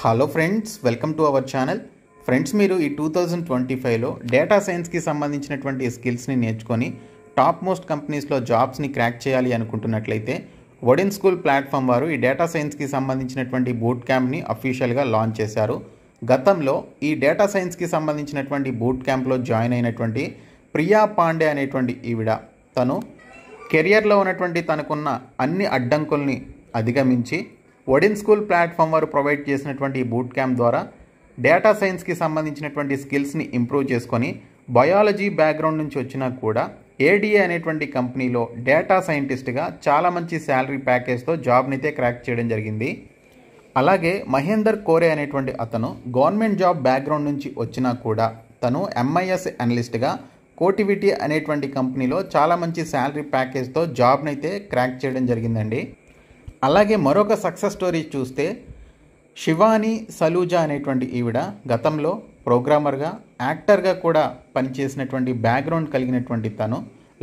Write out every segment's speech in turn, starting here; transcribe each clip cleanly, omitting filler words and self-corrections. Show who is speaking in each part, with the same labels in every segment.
Speaker 1: Hello friends, welcome to our channel. Friends, మీరు ఈ 2025లో data సైన్స్కి సంబంధించినటువంటి స్కిల్స్ని నేర్చుకొని టాప్ మోస్ట్ కంపెనీస్లో జాబ్స్ని క్రాక్ చేయాలి అనుకుంటున్నట్లయితే వడిన్ స్కూల్ ప్లాట్ఫామ్ వారు ఈ డేటా సైన్స్కి సంబంధించినటువంటి బూట్ క్యాంప్ని అఫీషియల్గా లాంచ్ చేశారు. గతంలో ఈ డేటా సైన్స్కి సంబంధించినటువంటి బూట్ క్యాంప్లో జాయిన్ అయినటువంటి ప్రియా పాండే అనేటువంటి ఈవిడ తను కెరియర్లో ఉన్నటువంటి తనకున్న అన్ని అడ్డంకుల్ని అధిగమించి వడిన్ స్కూల్ ప్లాట్ఫామ్ వారు ప్రొవైడ్ చేసినటువంటి బూట్ క్యాంప్ ద్వారా డేటా సైన్స్కి సంబంధించినటువంటి స్కిల్స్ని ఇంప్రూవ్ చేసుకొని బయాలజీ బ్యాక్గ్రౌండ్ నుంచి వచ్చినా కూడా ఏడీఏ అనేటువంటి కంపెనీలో డేటా సైంటిస్ట్గా చాలా మంచి శాలరీ ప్యాకేజ్తో జాబ్ని అయితే క్రాక్ చేయడం జరిగింది. అలాగే మహేందర్ కోరే అనేటువంటి అతను గవర్నమెంట్ జాబ్ బ్యాక్గ్రౌండ్ నుంచి వచ్చినా కూడా తను ఎంఐఎస్ అనలిస్ట్గా కోటివిటీ అనేటువంటి కంపెనీలో చాలా మంచి శాలరీ ప్యాకేజ్తో జాబ్ని అయితే క్రాక్ చేయడం జరిగిందండి. అలాగే మరొక సక్సెస్ స్టోరీ చూస్తే శివాని సలూజా అనేటువంటి ఈవిడ గతంలో ప్రోగ్రామర్గా, యాక్టర్గా కూడా పనిచేసినటువంటి బ్యాక్గ్రౌండ్ కలిగినటువంటి తను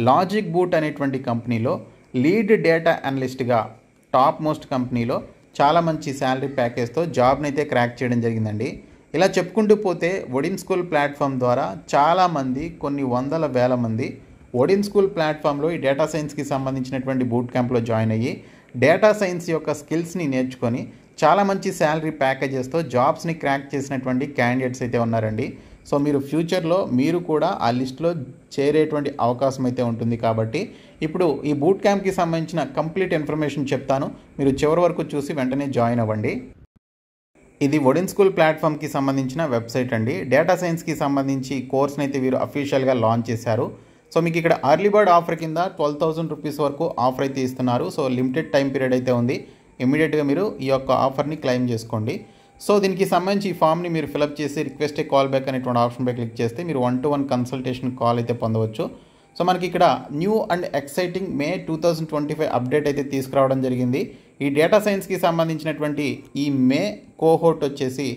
Speaker 1: లాజిక్ బూట్ అనేటువంటి కంపెనీలో లీడ్ డేటా అనలిస్ట్గా టాప్ మోస్ట్ కంపెనీలో చాలా మంచి శాలరీ ప్యాకేజ్తో జాబ్ని అయితే క్రాక్ చేయడం జరిగిందండి. ఇలా చెప్పుకుంటూ పోతే వడిన్ స్కూల్ ప్లాట్ఫామ్ ద్వారా చాలామంది, కొన్ని వందల వేల మంది వడిన్ స్కూల్ ప్లాట్ఫామ్లో ఈ డేటా సైన్స్కి సంబంధించినటువంటి బూట్ క్యాంప్లో జాయిన్ అయ్యి డేటా సైన్స్ యొక్క స్కిల్స్ని నేర్చుకొని చాలా మంచి శాలరీ ప్యాకేజెస్తో జాబ్స్ని క్రాక్ చేసినటువంటి క్యాండిడేట్స్ అయితే ఉన్నారండి. సో మీరు ఫ్యూచర్లో మీరు కూడా ఆ లిస్ట్లో చేరేటువంటి అవకాశం అయితే ఉంటుంది. కాబట్టి ఇప్పుడు ఈ బూట్ క్యాంప్కి సంబంధించిన కంప్లీట్ ఇన్ఫర్మేషన్ చెప్తాను. మీరు చివరి వరకు చూసి వెంటనే జాయిన్ అవ్వండి. ఇది వడిన్ స్కూల్ ప్లాట్ఫామ్కి సంబంధించిన వెబ్సైట్ అండి. డేటా సైన్స్కి సంబంధించి కోర్స్ని అయితే వీరు అఫీషియల్గా లాంచ్ చేశారు. సో మీకు ఇక్కడ అర్లీ బర్డ్ ఆఫర్ కింద 12,000 రూపీస్ వరకు ఆఫర్ అయితే ఇస్తున్నారు. సో లిమిటెడ్ టైం పీరియడ్ అయితే ఉంది. ఇమీడియట్గా మీరు ఈ యొక్క ఆఫర్ని క్లెయిమ్ చేసుకోండి. సో దీనికి సంబంధించి ఈ ఫామ్ని మీరు ఫిలప్ చేసి రిక్వెస్ట్ ఏ కాల్ బ్యాక్ అనేటువంటి ఆప్షన్పై క్లిక్ చేస్తే మీరు 1-to-1 కన్సల్టేషన్ కాల్ అయితే పొందవచ్చు. సో మనకి ఇక్కడ new and exciting May 2025 update అయితే తీసుకురావడం జరిగింది. ఈ డేటా సైన్స్కి సంబంధించినటువంటి ఈ మే కోహోర్ట్ వచ్చేసి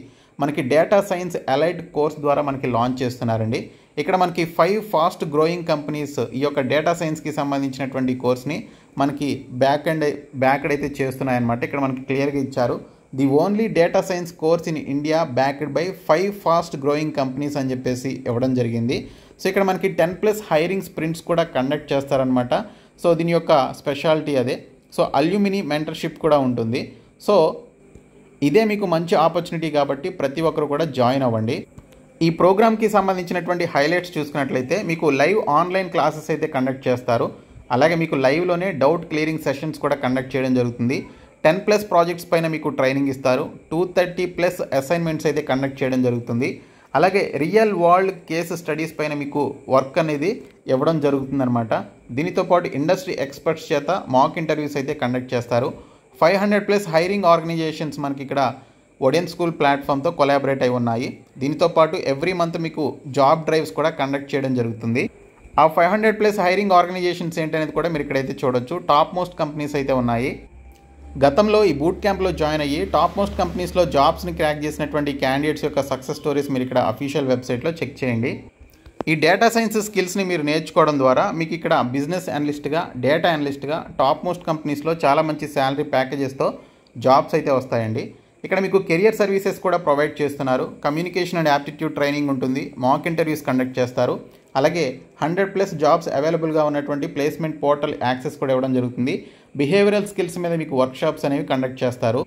Speaker 1: మనకి డేటా సైన్స్ అలైడ్ కోర్స్ ద్వారా మనకి లాంచ్ చేస్తున్నారండి. ఇక్కడ మనకి 5 ఫాస్ట్ గ్రోయింగ్ కంపెనీస్ ఈ యొక్క డేటా సైన్స్కి సంబంధించినటువంటి కోర్స్ని మనకి బ్యాక్డ్ అయితే చేస్తున్నాయన్నమాట. ఇక్కడ మనకి క్లియర్గా ఇచ్చారు, the only data science course in India backed by 5 fast growing companies అని చెప్పేసి ఇవ్వడం జరిగింది. సో ఇక్కడ మనకి 10+ హైరింగ్ స్ప్రింట్స్ కూడా కండక్ట్ చేస్తారనమాట. సో దీని యొక్క స్పెషాలిటీ అదే. సో అల్యూమినీ మెంటర్షిప్ కూడా ఉంటుంది. సో ఇదే మీకు మంచి ఆపర్చునిటీ కాబట్టి ప్రతి ఒక్కరు కూడా జాయిన్ అవ్వండి. ఈ ప్రోగ్రామ్కి సంబంధించినటువంటి హైలైట్స్ చూసుకున్నట్లయితే మీకు లైవ్ ఆన్లైన్ క్లాసెస్ అయితే కండక్ట్ చేస్తారు. అలాగే మీకు లైవ్లోనే డౌట్ క్లియరింగ్ సెషన్స్ కూడా కండక్ట్ చేయడం జరుగుతుంది. 10+ ప్రాజెక్ట్స్ పైన మీకు ట్రైనింగ్ ఇస్తారు. 230+ అసైన్మెంట్స్ అయితే కండక్ట్ చేయడం జరుగుతుంది. అలాగే రియల్ వరల్డ్ కేసు స్టడీస్ పైన మీకు వర్క్ అనేది ఇవ్వడం జరుగుతుందన్నమాట. దీనితో పాటు ఇండస్ట్రీ ఎక్స్పర్ట్స్ చేత మాక్ ఇంటర్వ్యూస్ అయితే కండక్ట్ చేస్తారు. 500+ హైరింగ్ ఆర్గనైజేషన్స్ మనకి ఇక్కడ వడిన్ స్కూల్ ప్లాట్ఫామ్తో కొలాబరేట్ అయి ఉన్నాయి. దీనితో పాటు ఎవ్రీ మంత్ మీకు జాబ్ డ్రైవ్స్ కూడా కండక్ట్ చేయడం జరుగుతుంది. ఆ 500+ హైరింగ్ ఆర్గనైజేషన్స్ ఏంటనేది కూడా మీరు ఇక్కడైతే చూడొచ్చు. టాప్ మోస్ట్ కంపెనీస్ అయితే ఉన్నాయి. గతంలో ఈ బూట్ క్యాంప్లో జాయిన్ అయ్యి టాప్ మోస్ట్ కంపెనీస్లో జాబ్స్ని క్రాక్ చేసినటువంటి క్యాండిడేట్స్ యొక్క సక్సెస్ స్టోరీస్ మీరు ఇక్కడ అఫీషియల్ వెబ్సైట్లో చెక్ చేయండి. ఈ డేటా సైన్స్ స్కిల్స్ని మీరు నేర్చుకోవడం ద్వారా మీకు ఇక్కడ బిజినెస్ అనలిస్ట్గా, డేటా అనలిస్ట్గా టాప్ మోస్ట్ కంపెనీస్లో చాలా మంచి శాలరీ ప్యాకేజెస్తో జాబ్స్ అయితే వస్తాయండి. ఇక్కడ మీకు కెరియర్ సర్వీసెస్ కూడా ప్రొవైడ్ చేస్తున్నారు. కమ్యూనికేషన్ అండ్ యాప్టిట్యూడ్ ట్రైనింగ్ ఉంటుంది. మాక్ ఇంటర్వ్యూస్ కండక్ట్ చేస్తారు. అలాగే 100+ జాబ్స్ అవైలబుల్గా ఉన్నటువంటి ప్లేస్మెంట్ పోర్టల్ యాక్సెస్ కూడా ఇవ్వడం జరుగుతుంది. బిహేవియరల్ స్కిల్స్ మీద మీకు వర్క్షాప్స్ అనేవి కండక్ట్ చేస్తారు.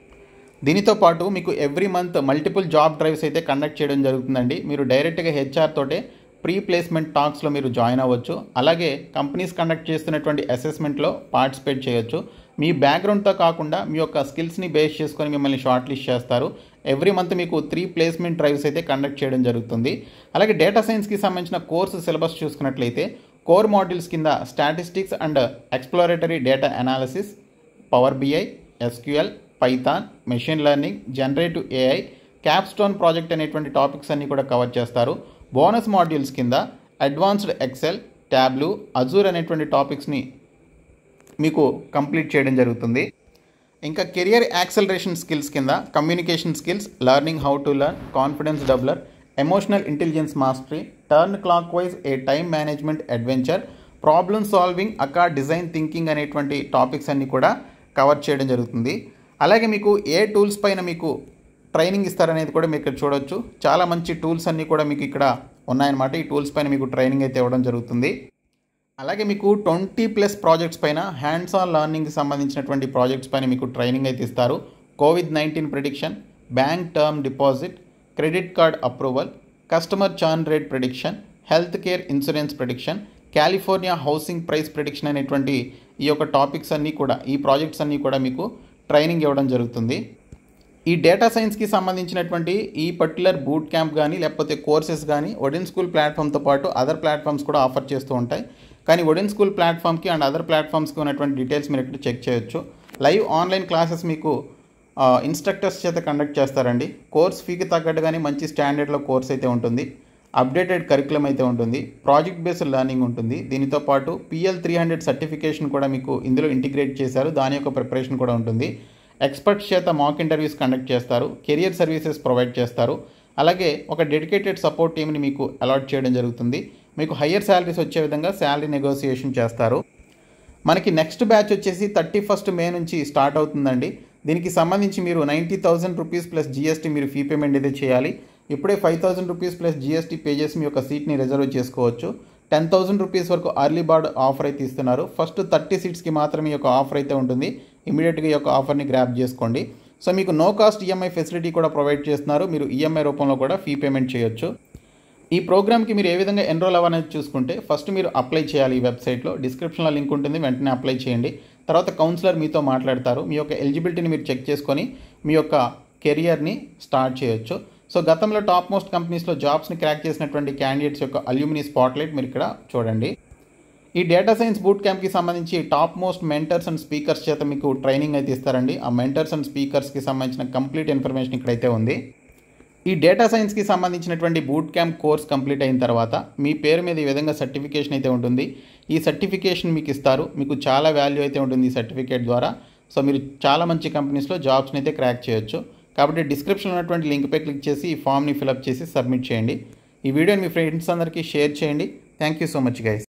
Speaker 1: దీనితో పాటు మీకు every month multiple job drives అయితే కండక్ట్ చేయడం జరుగుతుందండి. మీరు డైరెక్ట్గా హెచ్ఆర్ తోటే ప్రీ ప్లేస్మెంట్ టాక్స్లో మీరు జాయిన్ అవ్వచ్చు. అలాగే కంపెనీస్ కండక్ట్ చేస్తున్నటువంటి అసెస్మెంట్లో పార్టిసిపేట్ చేయొచ్చు. మీ బ్యాక్గ్రౌండ్తో కాకుండా మీ యొక్క స్కిల్స్ని బేస్ చేసుకొని మిమ్మల్ని షార్ట్ లిస్ట్ చేస్తారు. ఎవ్రీ మంత్ మీకు 3 ప్లేస్మెంట్ డ్రైవ్స్ అయితే కండక్ట్ చేయడం జరుగుతుంది. అలాగే డేటా సైన్స్కి సంబంధించిన కోర్సు సిలబస్ చూసుకున్నట్లయితే కోర్ మాడ్యూల్స్ కింద statistics and exploratory data analysis, power BI, SQL, Python, machine learning, generative AI, capstone project అనేటువంటి టాపిక్స్ అన్నీ కూడా కవర్ చేస్తారు. బోనస్ మాడ్యూల్స్ కింద అడ్వాన్స్డ్ ఎక్సెల్, ట్యాబ్లూ, అజూర్ అనేటువంటి టాపిక్స్ని మీకు కంప్లీట్ చేయడం జరుగుతుంది. ఇంకా కెరియర్ యాక్సలరేషన్ స్కిల్స్ కింద communication skills, learning how to learn, confidence develop, emotional intelligence mastery, turn clockwise a time management adventure, problem solving, Aka design thinking అనేటువంటి topics అన్నీ కూడా కవర్ చేయడం జరుగుతుంది. అలాగే మీకు ఏ టూల్స్ పైన మీకు ట్రైనింగ్ ఇస్తారనేది కూడా మీరు ఇక్కడ చూడొచ్చు. చాలా మంచి టూల్స్ అన్నీ కూడా మీకు ఇక్కడ ఉన్నాయన్నమాట. ఈ టూల్స్ పైన మీకు ట్రైనింగ్ అయితే ఇవ్వడం జరుగుతుంది. అలాగే మీకు 20+ ప్రాజెక్ట్స్ పైన హ్యాండ్స్ ఆన్ లెర్నింగ్కి సంబంధించినటువంటి ప్రాజెక్ట్స్ పైన మీకు ట్రైనింగ్ అయితే ఇస్తారు. COVID-19 prediction, bank term deposit, credit card approval, customer churn rate prediction, health care insurance prediction, California housing price prediction అనేటువంటి ఈ యొక్క టాపిక్స్ అన్నీ కూడా, ఈ ప్రాజెక్ట్స్ అన్నీ కూడా మీకు ట్రైనింగ్ ఇవ్వడం జరుగుతుంది. ఈ డేటా సైన్స్కి సంబంధించినటువంటి ఈ పర్టికులర్ బూట్ క్యాంప్ కానీ లేకపోతే కోర్సెస్ కానీ ఒడిన్ స్కూల్ ప్లాట్ఫామ్తో పాటు అదర్ ప్లాట్ఫామ్స్ కూడా ఆఫర్ చేస్తూ ఉంటాయి. కానీ ఒడిన్ స్కూల్ ప్లాట్ఫామ్కి అండ్ అదర్ ప్లాట్ఫామ్స్కి ఉన్నటువంటి డీటెయిల్స్ మీరు ఇక్కడ చెక్ చేయొచ్చు. లైవ్ ఆన్లైన్ క్లాసెస్ మీకు ఇన్స్ట్రక్టర్స్ చేత కండక్ట్ చేస్తారండి. కోర్స్ ఫీకి తగ్గట్టుగానే మంచి స్టాండర్డ్లో కోర్స్ అయితే ఉంటుంది. అప్డేటెడ్ కరికులం అయితే ఉంటుంది. ప్రాజెక్ట్ బేస్డ్ లెర్నింగ్ ఉంటుంది. దీనితో పాటు PL 300 సర్టిఫికేషన్ కూడా మీకు ఇందులో ఇంటిగ్రేట్ చేశారు. దాని యొక్క ప్రిపరేషన్ కూడా ఉంటుంది. ఎక్స్పర్ట్స్ చేత మాక్ ఇంటర్వ్యూస్ కండక్ట్ చేస్తారు. కెరియర్ సర్వీసెస్ ప్రొవైడ్ చేస్తారు. అలాగే ఒక డెడికేటెడ్ సపోర్ట్ టీమ్ని మీకు అలాట్ చేయడం జరుగుతుంది. మీకు హయ్యర్ శాలరీస్ వచ్చే విధంగా శాలరీ నెగోసియేషన్ చేస్తారు. మనకి నెక్స్ట్ బ్యాచ్ వచ్చేసి 31 మే నుంచి స్టార్ట్ అవుతుందండి. దీనికి సంబంధించి మీరు 90,000 రూపీస్ ప్లస్ GST మీరు ఫీ పేమెంట్ అయితే చేయాలి. ఇప్పుడే 5,000 రూపీస్ ప్లస్ GST పే చేసి మీ యొక్క సీట్ని రిజర్వ్ చేసుకోవచ్చు. 10,000 రూపీస్ వరకు అర్లీ బర్డ్ ఆఫర్ అయితే ఇస్తున్నారు. ఫస్ట్ 30 సీట్స్కి మాత్రమే ఈ యొక్క ఆఫర్ అయితే ఉంటుంది. ఇమీడియట్గా ఈ యొక్క ఆఫర్ని గ్రాబ్ చేసుకోండి. సో మీకు నో కాస్ట్ EMI ఫెసిలిటీ కూడా ప్రొవైడ్ చేస్తున్నారు. మీరు EMI రూపంలో కూడా ఫీ పేమెంట్ చేయొచ్చు. ఈ ప్రోగ్రామ్కి మీరు ఏ విధంగా ఎన్రోల్ అవ్వాలని చూసుకుంటే ఫస్ట్ మీరు అప్లై చేయాలి. ఈ వెబ్సైట్లో డిస్క్రిప్షన్లో లింక్ ఉంటుంది, వెంటనే అప్లై చేయండి. తర్వాత కౌన్సిలర్ మీతో మాట్లాడతారు. మీ యొక్క ఎలిజిబిలిటీని మీరు చెక్ చేసుకొని మీ యొక్క కెరియర్ని స్టార్ట్ చేయొచ్చు. సో గతంలో టాప్ మోస్ట్ కంపెనీస్లో జాబ్స్ని క్రాక్ చేసినటువంటి క్యాండిడేట్స్ యొక్క అల్యూమినీ స్పాట్లైట్ మీరు ఇక్కడ చూడండి. ఈ డేటా సైన్స్ బూట్ క్యాంప్కి సంబంధించి top most mentors and speakers చేత మీకు ట్రైనింగ్ అయితే ఇస్తారండి. ఆ మెంటర్స్ అండ్ స్పీకర్స్కి సంబంధించిన కంప్లీట్ ఇన్ఫర్మేషన్ ఇక్కడైతే ఉంది. ఈ డేటా సైన్స్కి సంబంధించినటువంటి బూట్ క్యాంప్ కోర్స్ కంప్లీట్ అయిన తర్వాత మీ పేరు మీద ఈ విధంగా సర్టిఫికేషన్ అయితే ఉంటుంది. ఈ సర్టిఫికేషన్ మీకు ఇస్తారు. మీకు చాలా వాల్యూ అయితే ఉంటుంది ఈ సర్టిఫికేట్ ద్వారా. సో మీరు చాలా మంచి కంపెనీస్లో జాబ్స్ని అయితే క్రాక్ చేయొచ్చు. కాబట్టి డిస్క్రిప్షన్లో ఉన్నటువంటి లింక్పై క్లిక్ చేసి ఈ ఫామ్ని ఫిలప్ చేసి సబ్మిట్ చేయండి. ఈ వీడియోని మీ ఫ్రెండ్స్ అందరికీ షేర్ చేయండి. Thank you so much guys.